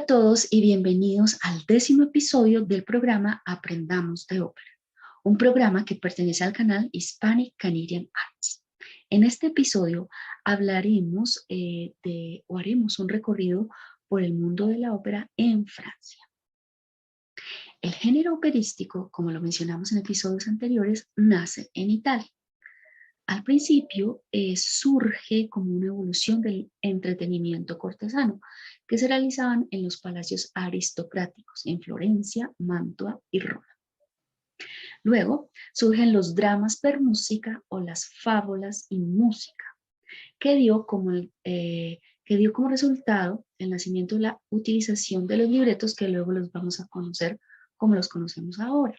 a todos y bienvenidos al 10º episodio del programa Aprendamos de Ópera, un programa que pertenece al canal Hispanic Canadian Arts. En este episodio hablaremos haremos un recorrido por el mundo de la ópera en Francia. El género operístico, como lo mencionamos en episodios anteriores, nace en Italia. Al principio surge como una evolución del entretenimiento cortesano que se realizaban en los palacios aristocráticos en Florencia, Mantua y Roma. Luego surgen los dramas per música o las fábulas y música, que dio como resultado el nacimiento de la utilización de los libretos que luego los vamos a conocer como los conocemos ahora.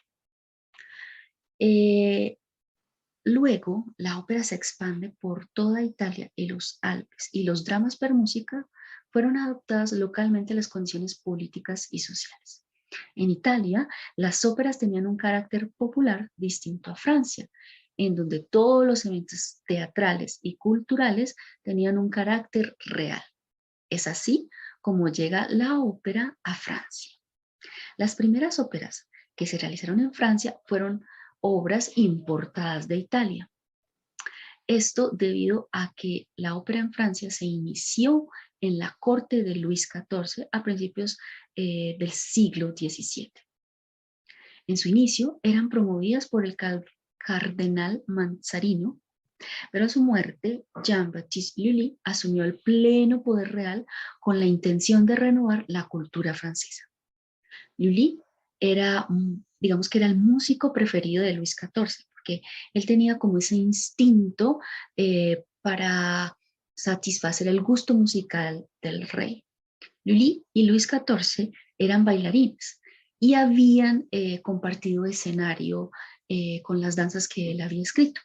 Luego, la ópera se expande por toda Italia y los Alpes, y los dramas per música fueron adoptadas localmente a las condiciones políticas y sociales. En Italia, las óperas tenían un carácter popular distinto a Francia, en donde todos los eventos teatrales y culturales tenían un carácter real. Es así como llega la ópera a Francia. Las primeras óperas que se realizaron en Francia fueron obras importadas de Italia. Esto debido a que la ópera en Francia se inició en la corte de Luis XIV a principios del siglo XVII. En su inicio eran promovidas por el cardenal Mazzarino, pero a su muerte, Jean-Baptiste Lully asumió el pleno poder real con la intención de renovar la cultura francesa. Lully era, digamos que era el músico preferido de Luis XIV, porque él tenía como ese instinto para satisfacer el gusto musical del rey. Lully y Luis XIV eran bailarines y habían compartido escenario con las danzas que él había escrito.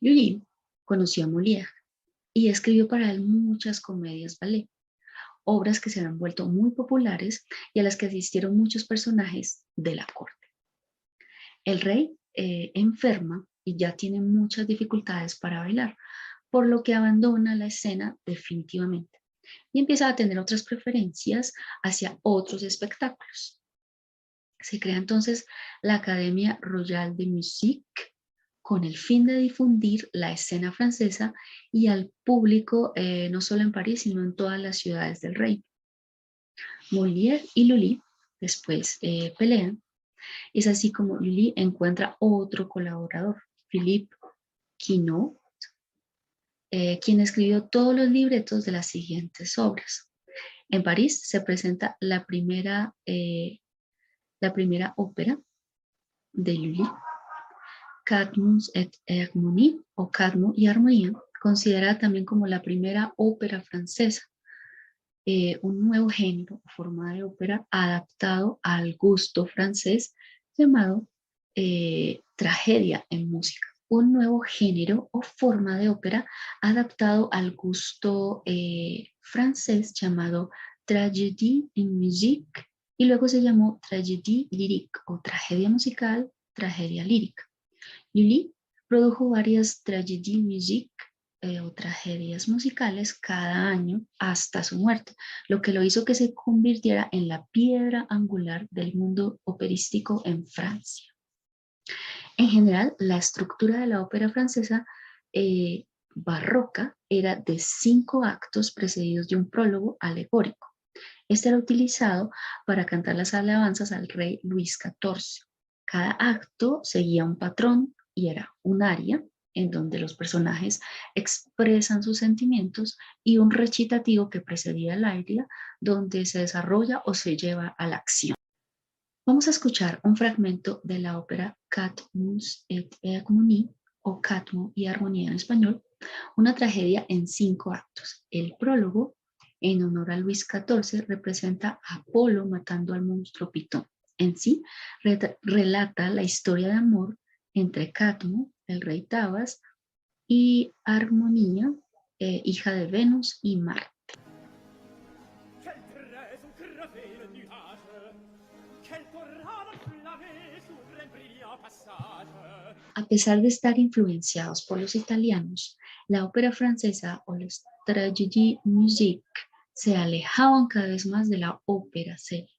Lully conoció a Molière y escribió para él muchas comedias ballet, obras que se han vuelto muy populares y a las que asistieron muchos personajes de la corte. El rey enferma y ya tiene muchas dificultades para bailar, por lo que abandona la escena definitivamente y empieza a tener otras preferencias hacia otros espectáculos. Se crea entonces la Academia Royale de Musique con el fin de difundir la escena francesa y al público no solo en París, sino en todas las ciudades del reino. Molière y Lully después pelean. Es así como Lully encuentra otro colaborador, Philippe Quinault, quien escribió todos los libretos de las siguientes obras. En París se presenta la primera ópera de Lully, Cadmus et Harmonie o Cadmo y Armonía, considerada también como la primera ópera francesa, un nuevo género o forma de ópera adaptado al gusto francés llamado tragedia en música. Un nuevo género o forma de ópera adaptado al gusto francés llamado tragédie en musique y luego se llamó tragédie lyrique o tragedia musical, tragedia lírica. Lully produjo varias tragédies musique o tragedias musicales cada año hasta su muerte, lo que lo hizo que se convirtiera en la piedra angular del mundo operístico en Francia. En general, la estructura de la ópera francesa barroca era de 5 actos precedidos de un prólogo alegórico. Este era utilizado para cantar las alabanzas al rey Luis XIV. Cada acto seguía un patrón y era un aria en donde los personajes expresan sus sentimientos y un recitativo que precedía el aria donde se desarrolla o se lleva a la acción. Vamos a escuchar un fragmento de la ópera Cadmus et Harmonie o Cadmo y Armonía en español, una tragedia en 5 actos. El prólogo, en honor a Luis XIV, representa a Apolo matando al monstruo Pitón. En sí, relata la historia de amor entre Cadmo, el rey Tabas, y Armonía, hija de Venus y Marte. A pesar de estar influenciados por los italianos, la ópera francesa o las tragédies musique se alejaban cada vez más de la ópera seria,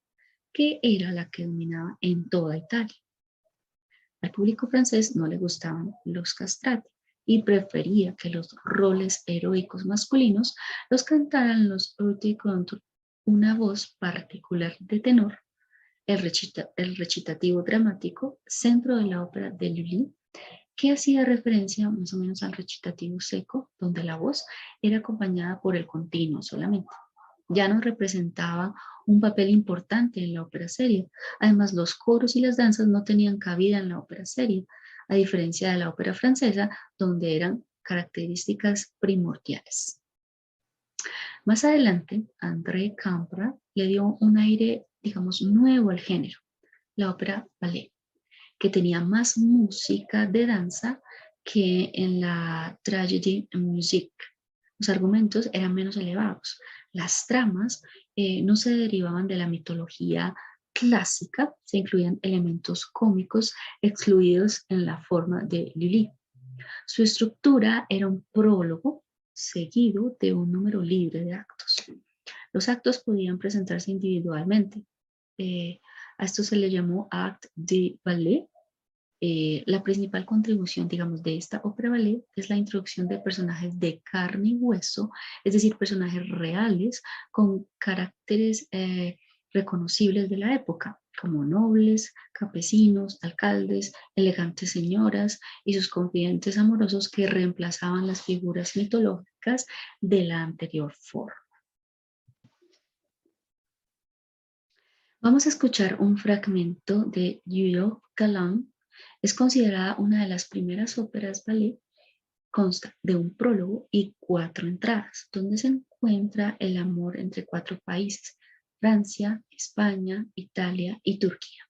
que era la que dominaba en toda Italia. Al público francés no le gustaban los castrati y prefería que los roles heroicos masculinos los cantaran los haute couture, una voz particular de tenor, el recitativo dramático, centro de la ópera de Lully, que hacía referencia más o menos al recitativo seco, donde la voz era acompañada por el continuo solamente. Ya no representaba un papel importante en la ópera seria. Además, los coros y las danzas no tenían cabida en la ópera seria, a diferencia de la ópera francesa, donde eran características primordiales. Más adelante, André Campra le dio un aire, digamos, nuevo al género, la ópera ballet, que tenía más música de danza que en la tragedy musique. Los argumentos eran menos elevados. Las tramas no se derivaban de la mitología clásica, se incluían elementos cómicos excluidos en la forma de Lully. Su estructura era un prólogo seguido de un número libre de actos. Los actos podían presentarse individualmente. A esto se le llamó acte de ballet. La principal contribución, digamos, de esta ópera ballet es la introducción de personajes de carne y hueso, es decir, personajes reales con caracteres reconocibles de la época, como nobles, campesinos, alcaldes, elegantes señoras y sus confidentes amorosos que reemplazaban las figuras mitológicas de la anterior forma. Vamos a escuchar un fragmento de Guillaume Galland. Es considerada una de las primeras óperas ballet. Consta de un prólogo y 4 entradas, donde se encuentra el amor entre 4 países: Francia, España, Italia y Turquía.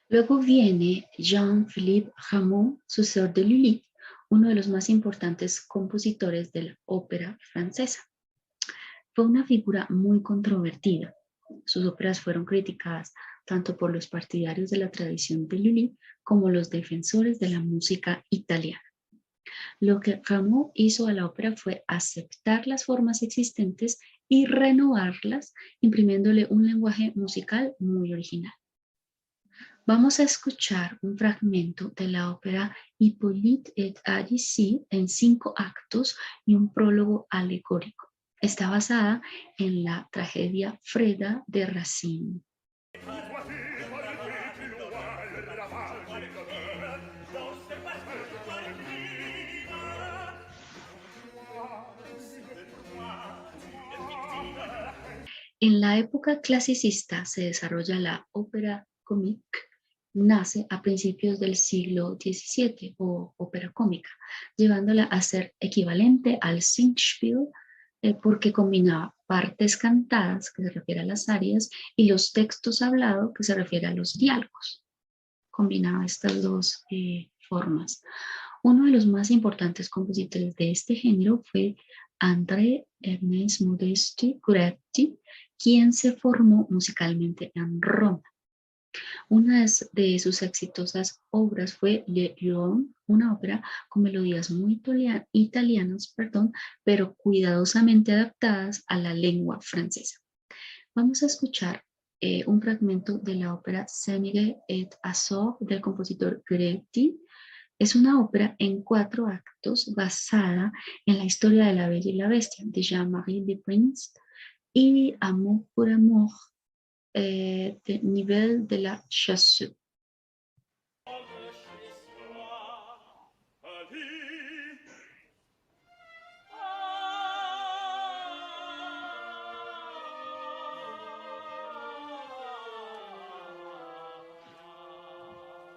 Luego viene Jean-Philippe Rameau, sucesor de Lully, uno de los más importantes compositores de la ópera francesa. Fue una figura muy controvertida. Sus óperas fueron criticadas tanto por los partidarios de la tradición de Lully como los defensores de la música italiana. Lo que Rameau hizo a la ópera fue aceptar las formas existentes y renovarlas, imprimiéndole un lenguaje musical muy original. Vamos a escuchar un fragmento de la ópera Hippolyte et Aricie en 5 actos y un prólogo alegórico. Está basada en la tragedia Freda de Racine. En la época clasicista se desarrolla la ópera comique, nace a principios del siglo XVII o ópera cómica, llevándola a ser equivalente al Singspiel porque combinaba partes cantadas, que se refiere a las arias, y los textos hablados, que se refiere a los diálogos. Combinaba estas dos formas. Uno de los más importantes compositores de este género fue André Ernest Modeste Coretti, quien se formó musicalmente en Roma. Una de sus exitosas obras fue Le Lion, una ópera con melodías muy italianas, pero cuidadosamente adaptadas a la lengua francesa. Vamos a escuchar un fragmento de la ópera Sénégue et Azor del compositor Coretti. Es una ópera en 4 actos basada en la historia de La Bella y la Bestia de Jean-Marie de Prince y Amour pour Amour de Nivel de la Chasseux.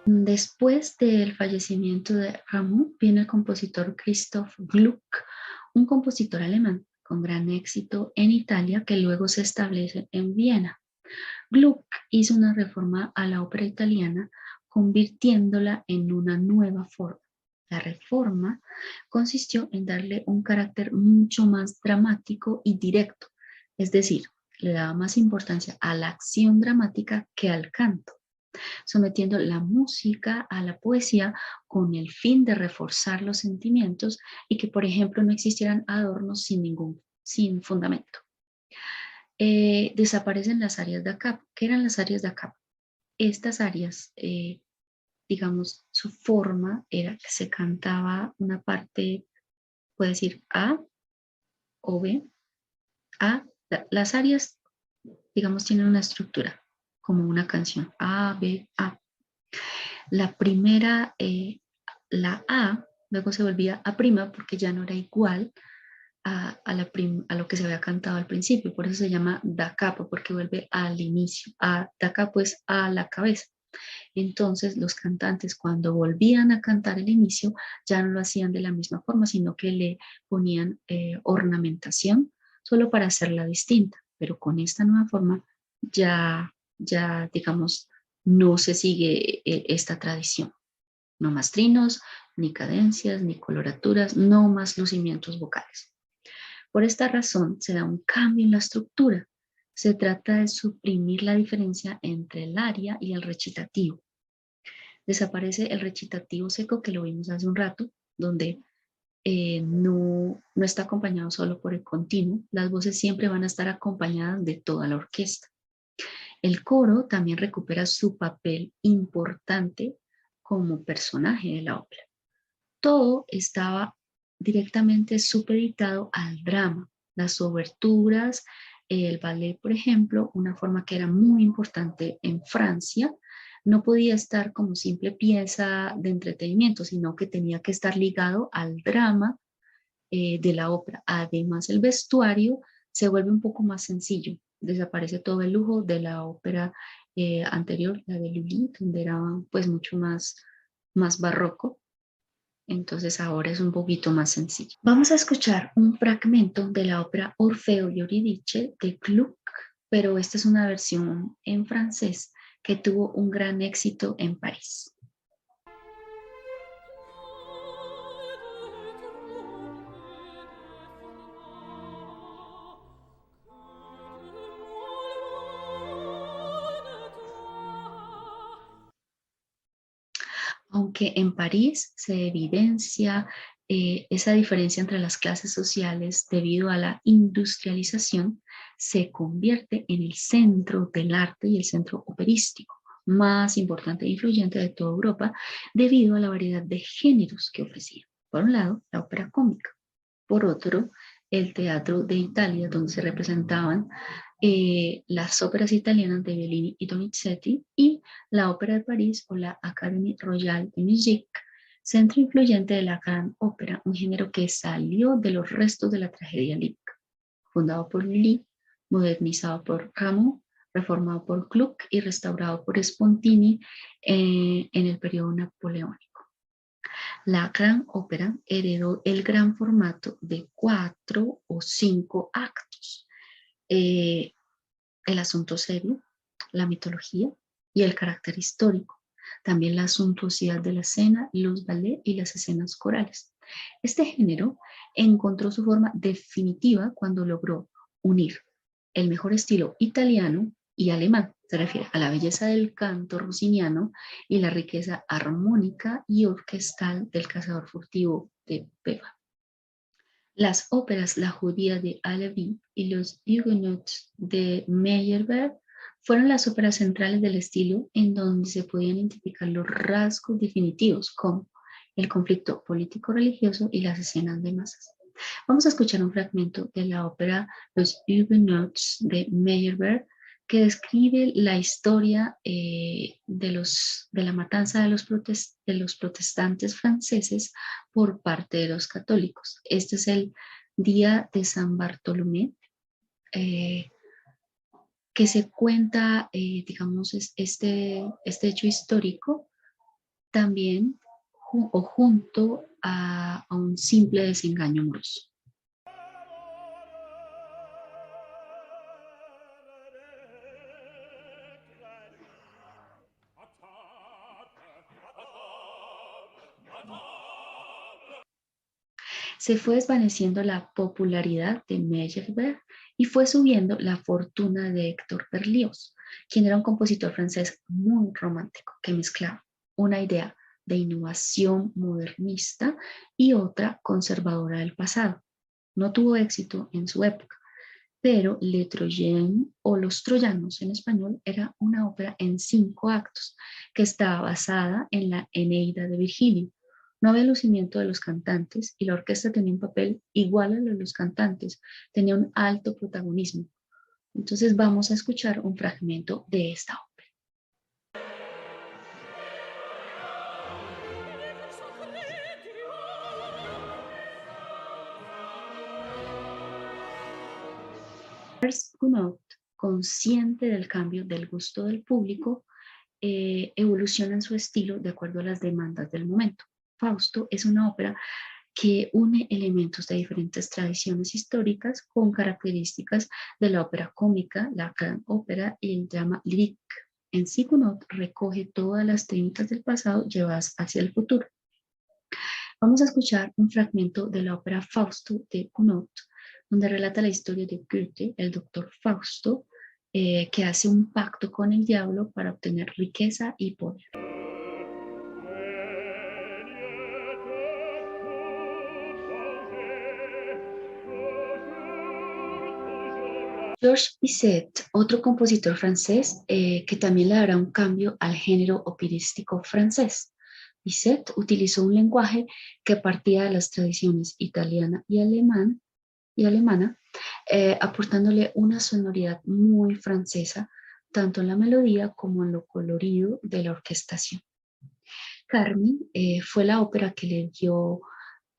Después del fallecimiento de Rameau viene el compositor Christoph Gluck, un compositor alemán con gran éxito en Italia que luego se establece en Viena. Gluck hizo una reforma a la ópera italiana, convirtiéndola en una nueva forma. La reforma consistió en darle un carácter mucho más dramático y directo, es decir, le daba más importancia a la acción dramática que al canto, sometiendo la música a la poesía con el fin de reforzar los sentimientos y que, por ejemplo, no existieran adornos sin fundamento. Desaparecen las áreas da capo. ¿Qué eran las áreas da capo? Estas áreas, digamos, su forma era que se cantaba una parte, puede decir A o B. Las áreas, digamos, tienen una estructura, como una canción, A, B, A. La primera, la A, luego se volvía A prima porque ya no era igual a lo que se había cantado al principio, por eso se llama da capo, porque vuelve al inicio, da capo es a la cabeza. Entonces los cantantes cuando volvían a cantar el inicio ya no lo hacían de la misma forma, sino que le ponían ornamentación solo para hacerla distinta, pero con esta nueva forma ya digamos, no se sigue esta tradición. No más trinos, ni cadencias, ni coloraturas, no más lucimientos vocales. Por esta razón se da un cambio en la estructura. Se trata de suprimir la diferencia entre el aria y el recitativo. Desaparece el recitativo seco que lo vimos hace un rato, donde no está acompañado solo por el continuo. Las voces siempre van a estar acompañadas de toda la orquesta. El coro también recupera su papel importante como personaje de la ópera. Todo estaba directamente supeditado al drama, las oberturas, el ballet, por ejemplo, una forma que era muy importante en Francia, no podía estar como simple pieza de entretenimiento, sino que tenía que estar ligado al drama de la ópera. Además, el vestuario se vuelve un poco más sencillo, desaparece todo el lujo de la ópera anterior, la de Lully, donde era pues mucho más barroco. Entonces ahora es un poquito más sencillo. Vamos a escuchar un fragmento de la ópera Orfeo y Eurídice de Gluck, pero esta es una versión en francés que tuvo un gran éxito en París. Aunque en París se evidencia esa diferencia entre las clases sociales debido a la industrialización, se convierte en el centro del arte y el centro operístico más importante e influyente de toda Europa debido a la variedad de géneros que ofrecía. Por un lado, la ópera cómica. Por otro, el teatro de Italia, donde se representaban las óperas italianas de Bellini y Donizetti, y la Ópera de París o la Académie Royale de Musique, centro influyente de la gran ópera, un género que salió de los restos de la tragedia lírica, fundado por Lully, modernizado por Rameau, reformado por Gluck y restaurado por Spontini en el periodo napoleónico. La gran ópera heredó el gran formato de 4 o 5 actos. El asunto serio, la mitología y el carácter histórico. También la suntuosidad de la escena, los ballets y las escenas corales. Este género encontró su forma definitiva cuando logró unir el mejor estilo italiano y alemán. Se refiere a la belleza del canto rossiniano y la riqueza armónica y orquestal del cazador furtivo de Peva. Las óperas La judía de Halévy y Los Huguenots de Meyerbeer fueron las óperas centrales del estilo en donde se podían identificar los rasgos definitivos como el conflicto político-religioso y las escenas de masas. Vamos a escuchar un fragmento de la ópera Los Huguenots de Meyerbeer que describe la historia de la matanza de los protestantes franceses por parte de los católicos. Este es el día de San Bartolomé, eh, que se cuenta, digamos, este hecho histórico también o junto a un simple desengaño amoroso. Se fue desvaneciendo la popularidad de Meyerbeer y fue subiendo la fortuna de Héctor Berlioz, quien era un compositor francés muy romántico que mezclaba una idea de innovación modernista y otra conservadora del pasado. No tuvo éxito en su época, pero Le Troyen o Los Troyanos en español era una ópera en 5 actos que estaba basada en la Eneida de Virgilio. No había lucimiento de los cantantes y la orquesta tenía un papel igual al de los cantantes, tenía un alto protagonismo. Entonces vamos a escuchar un fragmento de esta ópera. Gounod, consciente del cambio del gusto del público, evoluciona en su estilo de acuerdo a las demandas del momento. Fausto es una ópera que une elementos de diferentes tradiciones históricas con características de la ópera cómica, la gran ópera y el drama lyrique. En sí, Gounod recoge todas las técnicas del pasado llevadas hacia el futuro. Vamos a escuchar un fragmento de la ópera Fausto de Gounod, donde relata la historia de Goethe, el doctor Fausto, que hace un pacto con el diablo para obtener riqueza y poder. Georges Bizet, otro compositor francés que también le dará un cambio al género operístico francés. Bizet utilizó un lenguaje que partía de las tradiciones italiana y alemana, aportándole una sonoridad muy francesa, tanto en la melodía como en lo colorido de la orquestación. Carmen fue la ópera que le dio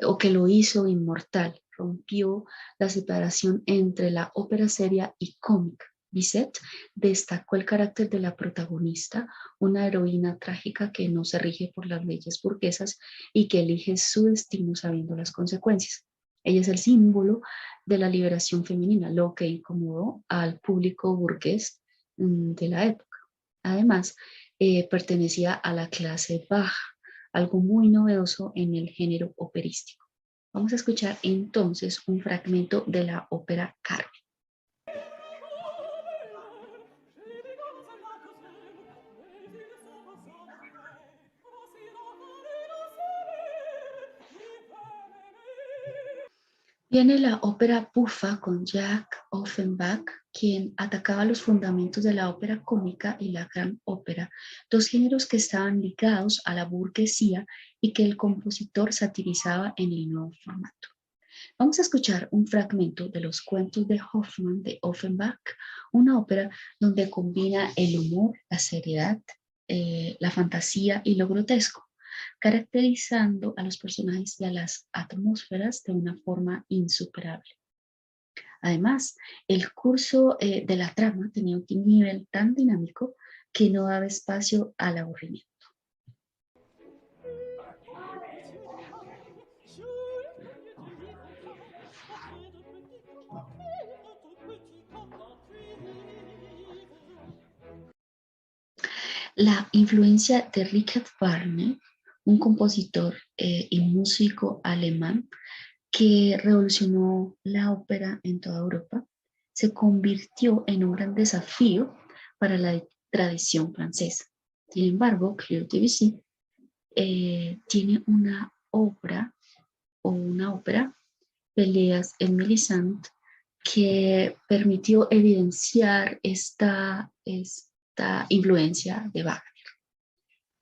o que lo hizo inmortal, rompió la separación entre la ópera seria y cómica. Bizet destacó el carácter de la protagonista, una heroína trágica que no se rige por las leyes burguesas y que elige su destino sabiendo las consecuencias. Ella es el símbolo de la liberación femenina, lo que incomodó al público burgués de la época. Además, pertenecía a la clase baja, algo muy novedoso en el género operístico. Vamos a escuchar entonces un fragmento de la ópera Carmen. Viene la ópera bufa con Jacques Offenbach, quien atacaba los fundamentos de la ópera cómica y la gran ópera, dos géneros que estaban ligados a la burguesía y que el compositor satirizaba en el nuevo formato. Vamos a escuchar un fragmento de los cuentos de Hoffmann de Offenbach, una ópera donde combina el humor, la seriedad, la fantasía y lo grotesco, caracterizando a los personajes y a las atmósferas de una forma insuperable. Además, el curso de la trama tenía un nivel tan dinámico que no daba espacio al aburrimiento. La influencia de Richard Wagner, un compositor y músico alemán que revolucionó la ópera en toda Europa, se convirtió en un gran desafío para la tradición francesa. Sin embargo, Claude Debussy tiene una ópera, Peleas en Mélisande, que permitió evidenciar esta influencia de Wagner.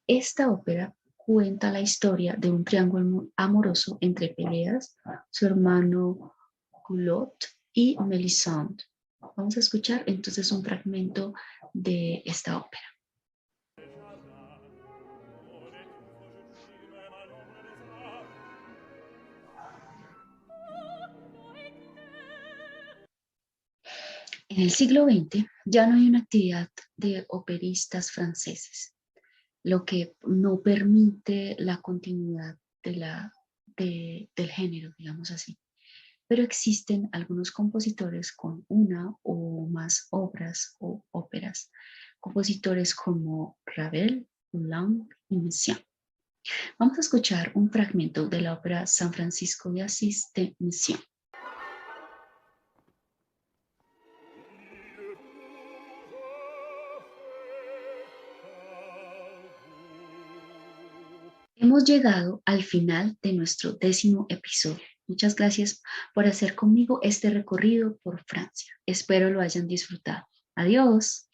Esta ópera cuenta la historia de un triángulo amoroso entre Peleas, su hermano Culot y Melisande. Vamos a escuchar entonces un fragmento de esta ópera. En el siglo XX ya no hay una actividad de operistas franceses, lo que no permite la continuidad del género, digamos así. Pero existen algunos compositores con una o más obras o óperas, compositores como Ravel, Poulenc y Messiaen. Vamos a escuchar un fragmento de la ópera San Francisco de Asís de Messiaen. Hemos llegado al final de nuestro 10º episodio. Muchas gracias por hacer conmigo este recorrido por Francia. Espero lo hayan disfrutado. Adiós.